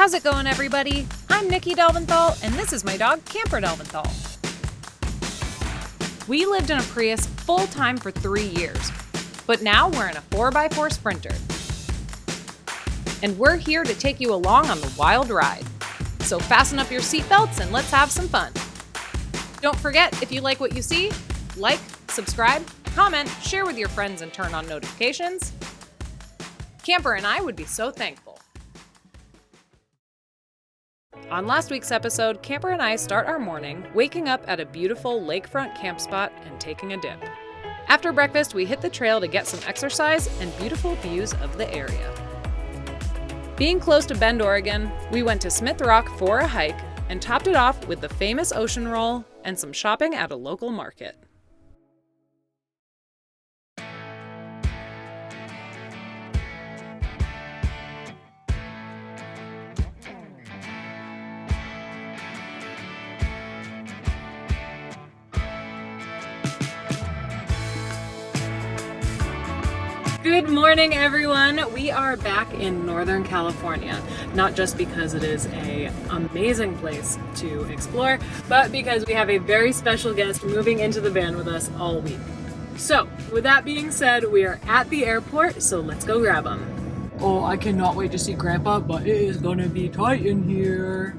How's it going, everybody? I'm Nikki Delventhal, and this is my dog, Camper Delventhal. We lived in a Prius full-time for 3 years, but now we're in a 4x4 Sprinter. And we're here to take you along on the wild ride. So fasten up your seatbelts and let's have some fun. Don't forget, if you like what you see, like, subscribe, comment, share with your friends, and turn on notifications. Camper and I would be so thankful. On last week's episode, Camper and I start our morning waking up at a beautiful lakefront camp spot and taking a dip. After breakfast, we hit the trail to get some exercise and beautiful views of the area. Being close to Bend, Oregon, we went to Smith Rock for a hike and topped it off with the famous ocean roll and some shopping at a local market. Good morning, everyone. We are back in Northern California, not just because it is an amazing place to explore, but because we have a very special guest moving into the van with us all week. So, with that being said, we are at the airport, so let's go grab him. Oh, I cannot wait to see Grandpa, but it is gonna be tight in here.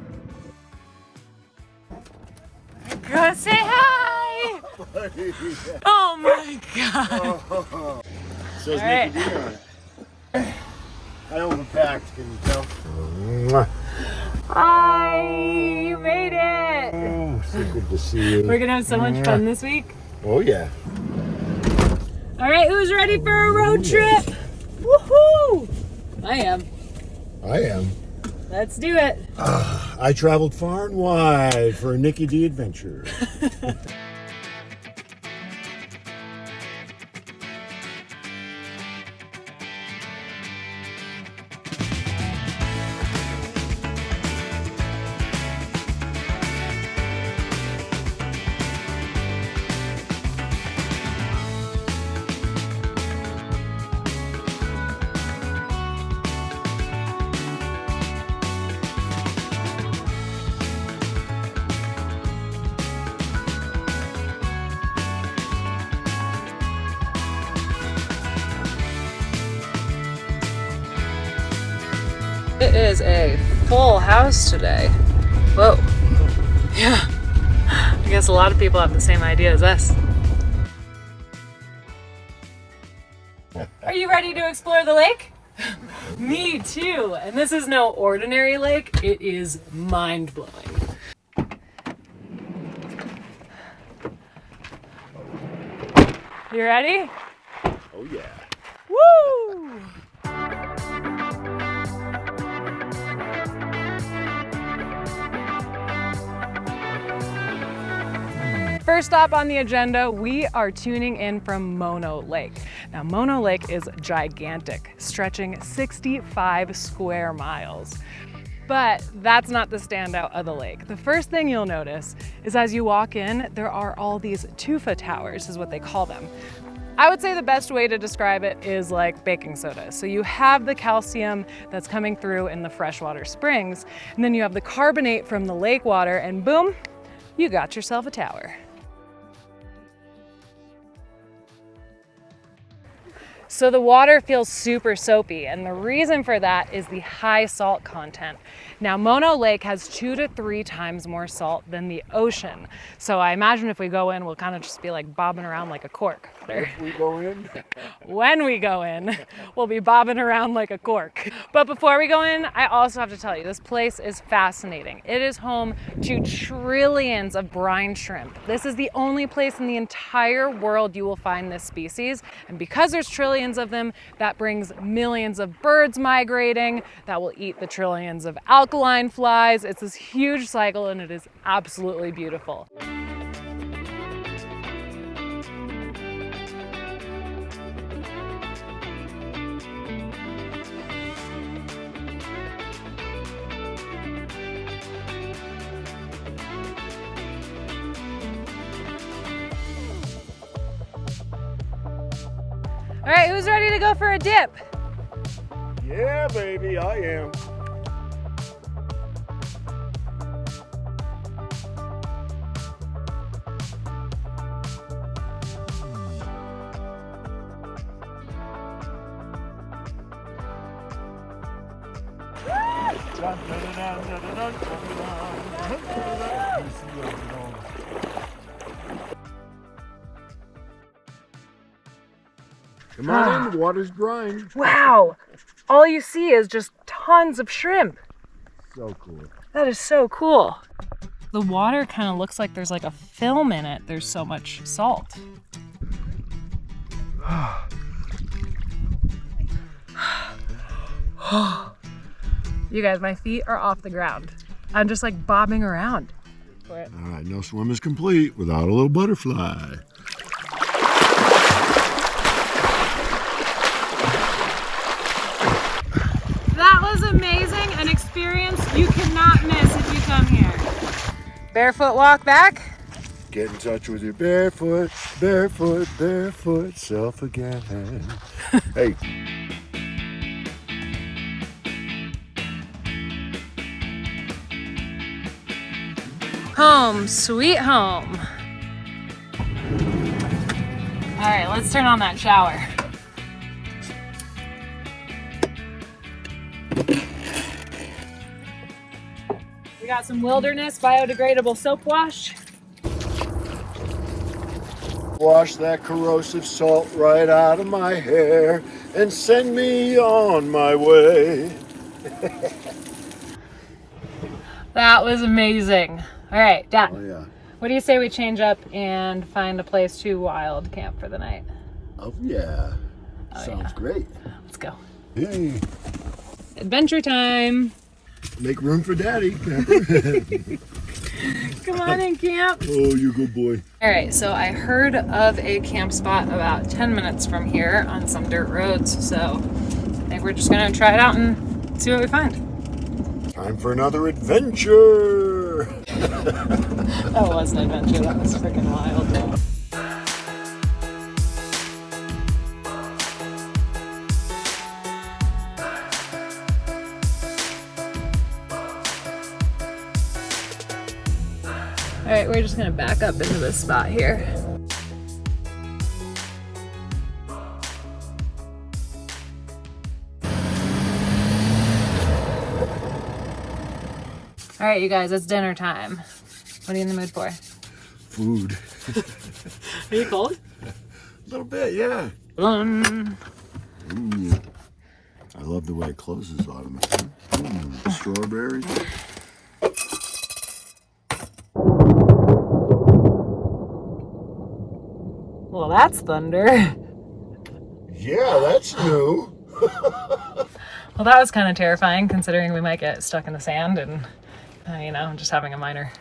Go say hi! Oh my God! Says All Nikki D on it. I overpacked, can you tell? Hi! You made it! Oh, so good to see you. We're gonna have so much fun this week. Oh yeah. All right, who's ready for a road trip? Woohoo! I am. I am. Let's do it. I traveled far and wide for a Nikki D adventure. It is a full house today. Whoa. Yeah. I guess a lot of people have the same idea as us. Are you ready to explore the lake? Me too. And this is no ordinary lake. It is mind-blowing. You ready? Oh yeah. Woo! First stop on the agenda, we are tuning in from Mono Lake. Now, Mono Lake is gigantic, stretching 65 square miles. But that's not the standout of the lake. The first thing you'll notice is as you walk in, there are all these tufa towers, is what they call them. I would say the best way to describe it is like baking soda. So you have the calcium that's coming through in the freshwater springs, and then you have the carbonate from the lake water, and boom, you got yourself a tower. So the water feels super soapy, and the reason for that is the high salt content. Now, Mono Lake has 2 to 3 times more salt than the ocean. So I imagine if we go in, we'll kind of just be like bobbing around like a cork. If we go in? When we go in, we'll be bobbing around like a cork. But before we go in, I also have to tell you, this place is fascinating. It is home to trillions of brine shrimp. This is the only place in the entire world you will find this species. And because there's trillions of them, that brings millions of birds migrating that will eat the trillions of alkaline flies. It's this huge cycle, and it is absolutely beautiful. All right, who's ready to go for a dip? Yeah, baby, I am. Come on in, the water's drying. Wow, all you see is just tons of shrimp. So cool. That is so cool. The water kind of looks like there's like a film in it. There's so much salt. You guys, my feet are off the ground. I'm just like bobbing around. All right, no swim is complete without a little butterfly. That was amazing, an experience you cannot miss if you come here. Barefoot walk back. Get in touch with your barefoot self again. Hey. Home, sweet home. All right, let's turn on that shower. We got some Wilderness biodegradable soap wash. Wash that corrosive salt right out of my hair and send me on my way. That was amazing. All right, Dad. Oh yeah. What do you say we change up and find a place to wild camp for the night? Oh yeah. Sounds great. Let's go. Hey. Adventure time. Make room for Daddy, Camper. Come on in, camp. Oh, you good boy. All right, so I heard of a camp spot about 10 minutes from here on some dirt roads. So I think we're just gonna try it out and see what we find. Time for another adventure. That was an adventure. That was freaking wild. All right, we're just gonna back up into this spot here. All right, you guys, it's dinner time. What are you in the mood for? Food. Are you cold? A little bit, yeah. Mm. I love the way it closes on me. Strawberries. Well, that's thunder. Yeah, that's new. Well, that was kind of terrifying considering we might get stuck in the sand and, you know, just having a minor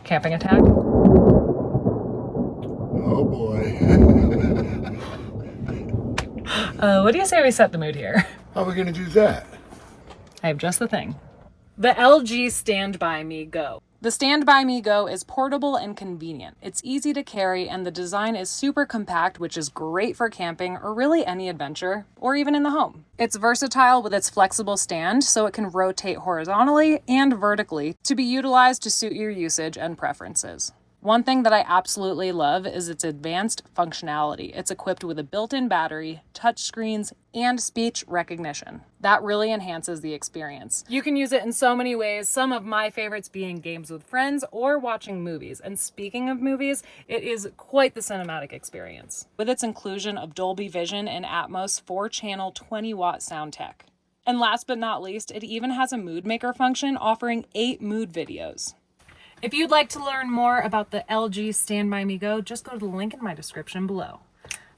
camping attack. Oh boy. What do you say we set the mood here? How are we gonna do that? I have just the thing. The LG Stanbymego. The Stanbymego is portable and convenient. It's easy to carry and the design is super compact, which is great for camping or really any adventure, or even in the home. It's versatile with its flexible stand, so it can rotate horizontally and vertically to be utilized to suit your usage and preferences. One thing that I absolutely love is its advanced functionality. It's equipped with a built-in battery, touchscreens, and speech recognition. That really enhances the experience. You can use it in so many ways, some of my favorites being games with friends or watching movies. And speaking of movies, it is quite the cinematic experience, with its inclusion of Dolby Vision and Atmos 4-channel 20-watt sound tech. And last but not least, it even has a mood maker function offering 8 mood videos. If you'd like to learn more about the LG Stanbymego, just go to the link in my description below.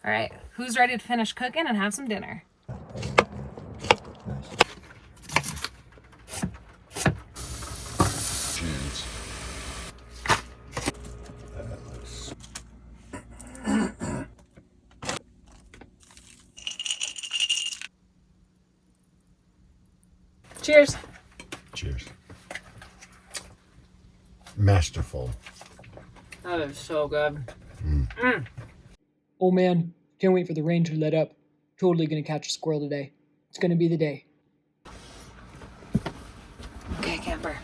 All right, who's ready to finish cooking and have some dinner? Cheers. Cheers. Cheers. Masterful. That is so good. Oh man, can't wait for the rain to let up. Totally gonna catch a squirrel today. It's gonna be the day. Okay, camper.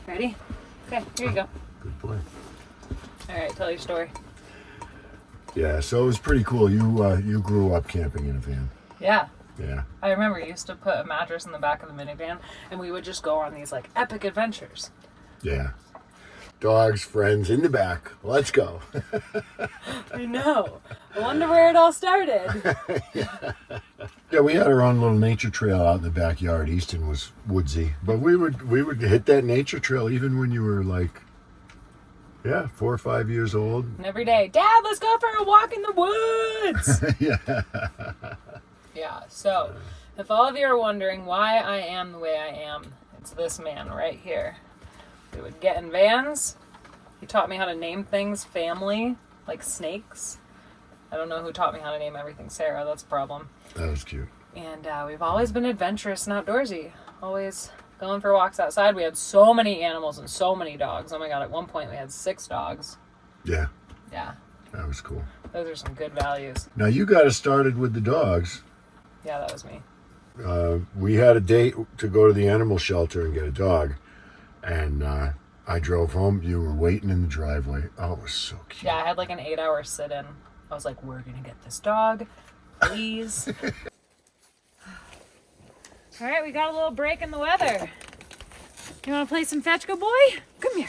Ready? Okay, here you go. Good boy. All right, tell your story. Yeah, so it was pretty cool. You grew up camping in a van. Yeah, Yeah. I remember you used to put a mattress in the back of the minivan, and we would just go on these like epic adventures. Yeah. Dogs, friends in the back. Let's go. I know. I wonder where it all started. Yeah, we had our own little nature trail out in the backyard. Easton was woodsy, but we would hit that nature trail even when you were like, 4 or 5 years old. And every day, Dad, let's go for a walk in the woods. Yeah. Yeah, so if all of you are wondering why I am the way I am, it's this man right here. We would get in vans. He taught me how to name things family, like snakes. I don't know who taught me how to name everything Sarah. That's a problem. That was cute. And we've always been adventurous and outdoorsy. Always going for walks outside. We had so many animals and so many dogs. Oh my God, at one point we had 6 dogs. Yeah. Yeah. That was cool. Those are some good values. Now you got us started with the dogs. Yeah, that was me. We had a date to go to the animal shelter and get a dog. And I drove home. You were waiting in the driveway. Oh, it was so cute. Yeah, I had like an 8-hour sit-in. I was like, we're going to get this dog. Please. All right, we got a little break in the weather. You want to play some fetch, go boy? Come here.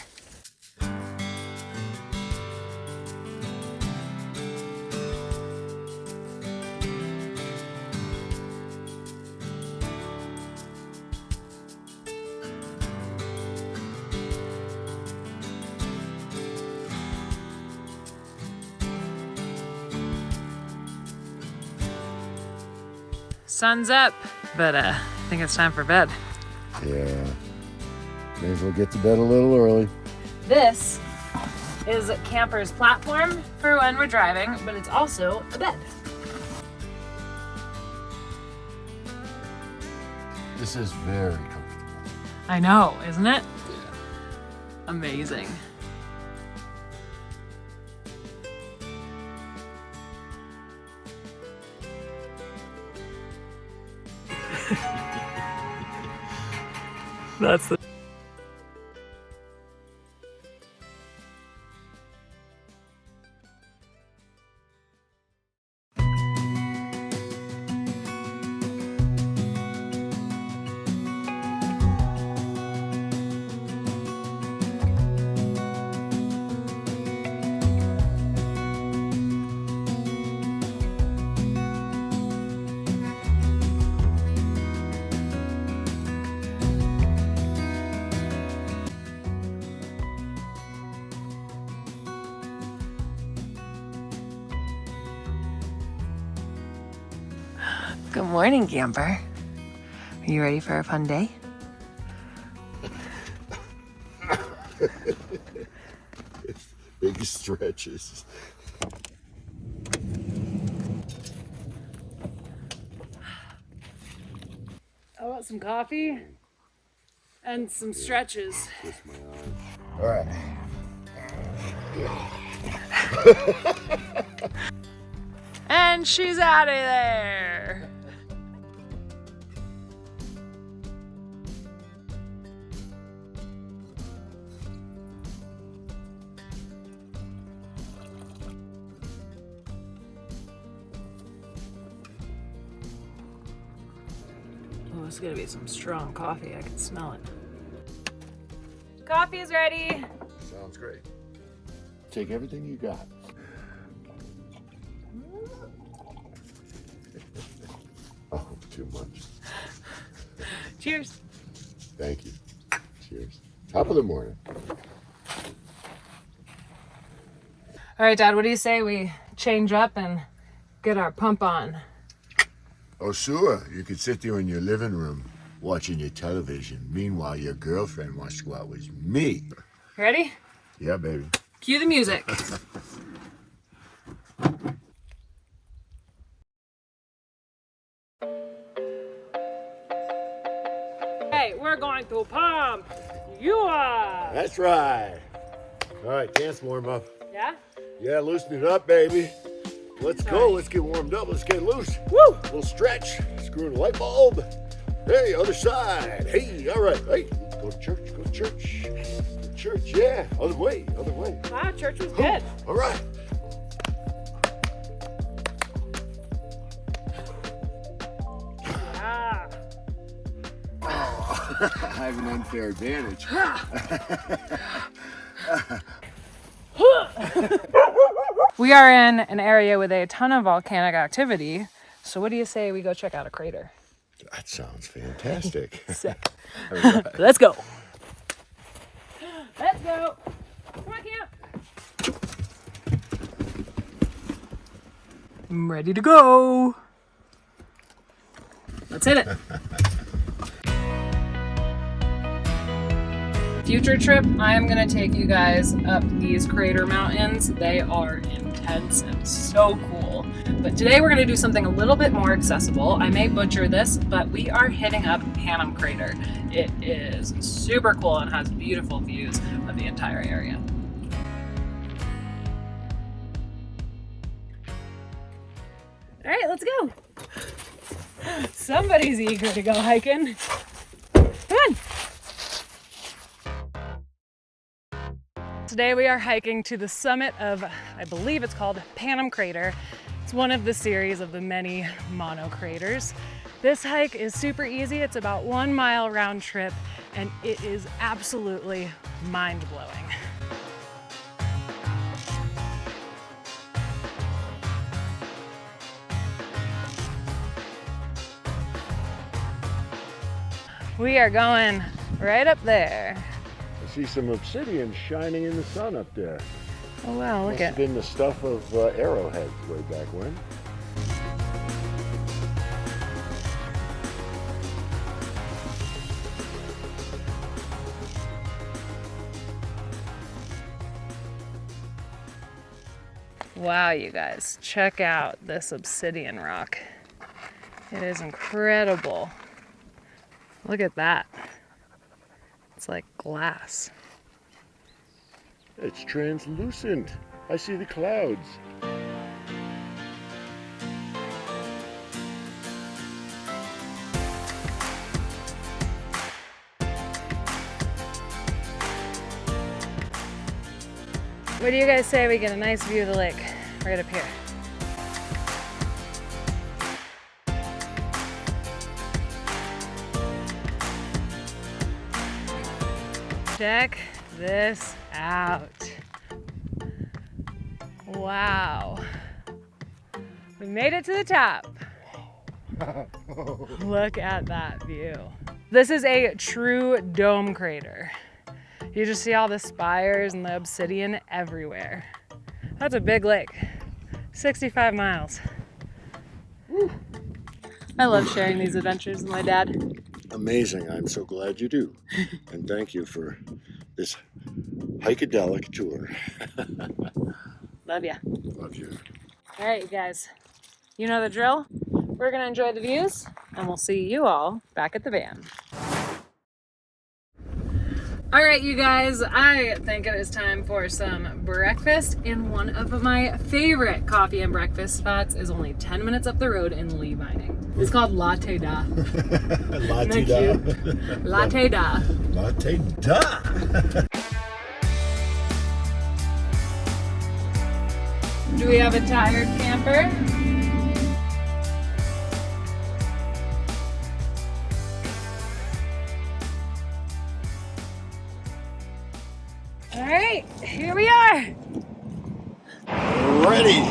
Sun's up, but I think it's time for bed. Yeah. May as well get to bed a little early. This is Camper's platform for when we're driving, but it's also a bed. This is very comfortable. I know, isn't it? Yeah. Amazing. That's the Good morning, Camper. Are you ready for a fun day? Big stretches. I want some coffee and some stretches. Twist my arm. All right. And she's out of there. Oh, it's gonna be some strong coffee. I can smell it. Coffee is ready. Sounds great. Take everything you got. Oh, too much. Cheers. Thank you. Cheers. Top of the morning. All right, Dad, what do you say we change up and get our pump on? Oh, sure. You could sit there in your living room watching your television. Meanwhile, your girlfriend wants to go out with me. Ready? Yeah, baby. Cue the music. Hey, we're going to pump. You are. That's right. All right, dance warm up. Yeah? Yeah, loosen it up, baby. Let's go. Let's get warmed up. Let's get loose. Woo! Little stretch. Screw in a light bulb. Hey, other side. Hey, all right. Hey, go to church. Go to church. Go to church. Yeah, other way. Other way. Wow, church was good. All right. I have an unfair advantage. We are in an area with a ton of volcanic activity. So what do you say we go check out a crater? That sounds fantastic. Sick. All right. Let's go. Let's go. Come on, Camp. I'm ready to go. Let's hit it. Future trip, I am going to take you guys up these crater mountains. They are intense and so cool. But today we're going to do something a little bit more accessible. I may butcher this, but we are hitting up Panem Crater. It is super cool and has beautiful views of the entire area. All right, let's go. Somebody's eager to go hiking. Come on. Today we are hiking to the summit of, I believe it's called Panem Crater. It's one of the series of the many mono craters. This hike is super easy. It's about 1 mile round trip and it is absolutely mind-blowing. We are going right up there. I see some obsidian shining in the sun up there. Oh wow, look Must at have been the stuff of arrowheads way back when. Wow, you guys, check out this obsidian rock. It is incredible. Look at that. It's like glass. It's translucent. I see the clouds. What do you guys say we get a nice view of the lake right up here? Check this out. Wow. We made it to the top. Look at that view. This is a true dome crater. You just see all the spires and the obsidian everywhere. That's a big lake. 65 miles. Woo. I love sharing these adventures with my dad. Amazing. I'm so glad you do. And thank you for this hikadelic tour. Love ya. Love you. All right, you guys. You know the drill. We're gonna enjoy the views and we'll see you all back at the van. All right, you guys, I think it is time for some breakfast, and one of my favorite coffee and breakfast spots is only 10 minutes up the road in Lee Vining. It's called Latte Da. Latte Da. Latte Da. Latte Da. Do we have a tired camper? All right, here we are. Ready.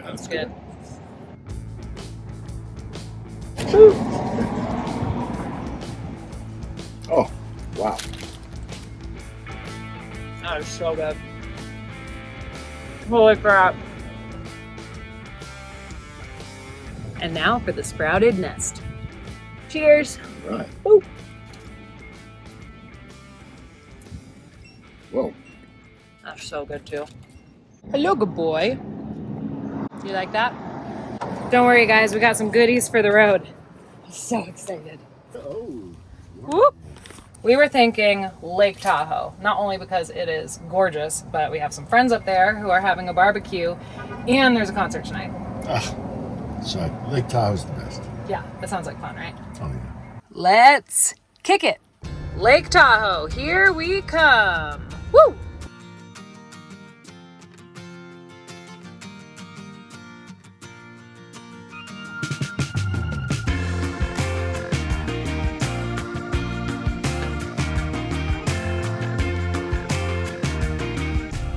That's good. Oh, wow. That is so good. Holy crap. And now for the sprouted nest. Cheers. All right. Woo. Whoa. That's so good too. Hello, good boy. You like that? Don't worry, guys. We got some goodies for the road. I'm so excited. Oh. Whoop. we were thinking Lake Tahoe, not only because it is gorgeous, but we have some friends up there who are having a barbecue, and there's a concert tonight. So Lake Tahoe's the best. Yeah, that sounds like fun, right? Oh yeah. Let's kick it. Lake Tahoe, here we come. Woo!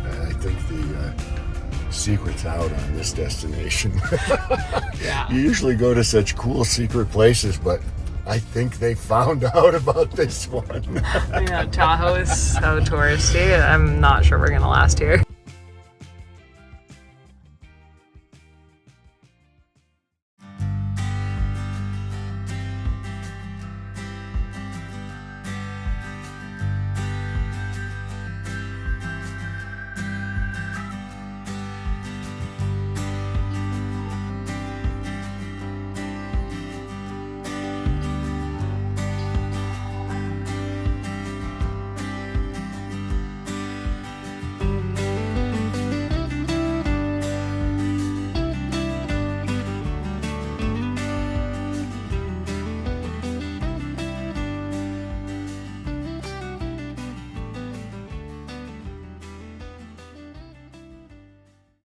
I think the secret's out on this destination. Yeah. You usually go to such cool secret places, but I think they found out about this one. Yeah, Tahoe is so touristy. I'm not sure we're gonna last here.